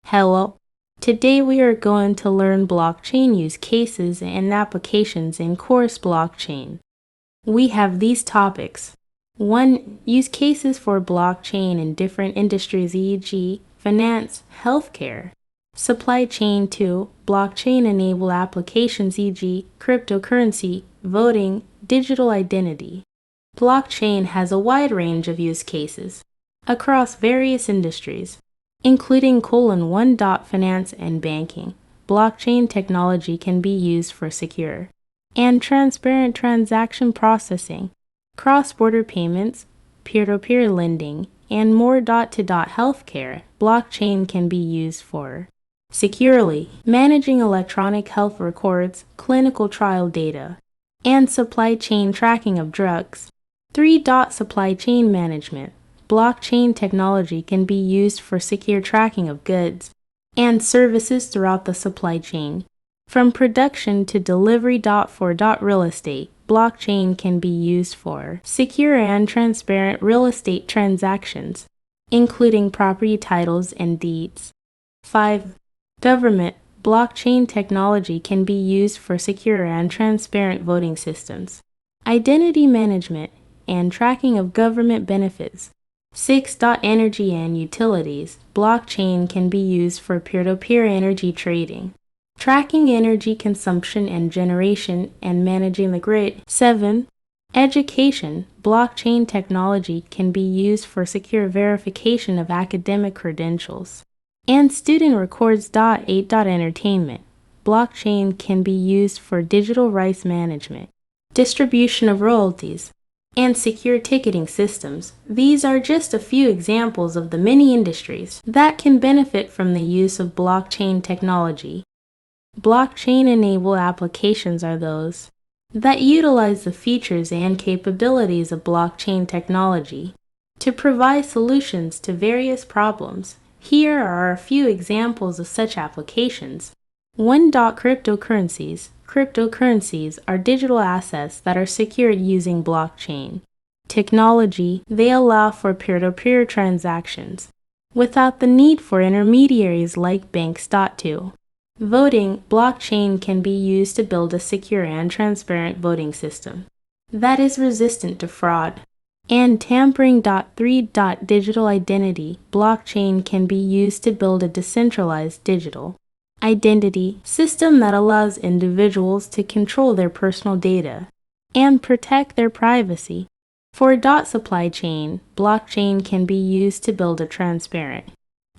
Hello. Today we are going to learn blockchain use cases and applications in course blockchain. We have these topics. 1. Use cases for blockchain in different industries e.g. finance, healthcare. Supply chain. 2. Blockchain-enabled applications e.g. cryptocurrency, voting, digital identity. Blockchain has a wide range of use cases across various industries, including finance and banking. Blockchain technology can be used for secure and transparent transaction processing, cross-border payments, peer-to-peer lending, and more. Healthcare. Blockchain can be used for securely managing electronic health records, clinical trial data, and supply chain tracking of drugs. 3. Supply chain management. Blockchain technology can be used for secure tracking of goods and services throughout the supply chain, from production to delivery. 4. Real estate. Blockchain can be used for secure and transparent real estate transactions, including property titles and deeds. 5. Government. Blockchain technology can be used for secure and transparent voting systems, identity management, and tracking of government benefits. 6. Energy and utilities. Blockchain can be used for peer-to-peer energy trading, tracking energy consumption and generation, and managing the grid. 7. Education. Blockchain technology can be used for secure verification of academic credentials and student records. 8. Entertainment. Blockchain can be used for digital rights management, distribution of royalties, and secure ticketing systems. These are just a few examples of the many industries that can benefit from the use of blockchain technology. Blockchain-enabled applications are those that utilize the features and capabilities of blockchain technology to provide solutions to various problems. Here are a few examples of such applications. 1. Cryptocurrencies. Cryptocurrencies are digital assets that are secured using blockchain technology. They allow for peer-to-peer transactions without the need for intermediaries like banks. 2. Voting. Blockchain can be used to build a secure and transparent voting system that is resistant to fraud and tampering. 3. Digital identity. Blockchain can be used to build a decentralized digital identity system that allows individuals to control their personal data and protect their privacy. 4. Supply chain. Blockchain can be used to build a transparent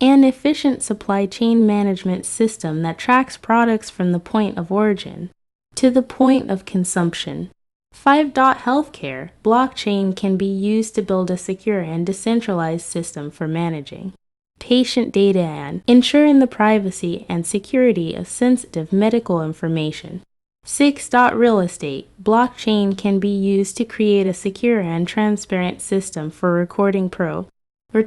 and efficient supply chain management system that tracks products from the point of origin to the point of consumption. 5. Healthcare. Blockchain can be used to build a secure and decentralized system for managing patient data and ensuring the privacy and security of sensitive medical information. 6. Real estate. Blockchain can be used to create a secure and transparent system for recording property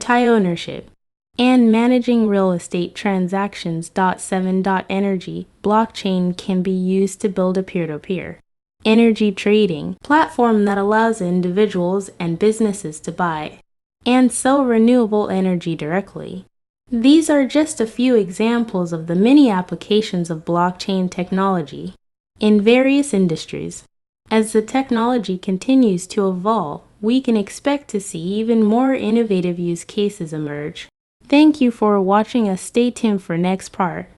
ownership and managing real estate transactions. 7. Energy. Blockchain can be used to build a peer-to-peer energy trading platform that allows individuals and businesses to buy and sell renewable energy directly. These are just a few examples of the many applications of blockchain technology in various industries. As the technology continues to evolve, we can expect to see even more innovative use cases emerge. Thank you for watching us. Stay tuned for next part.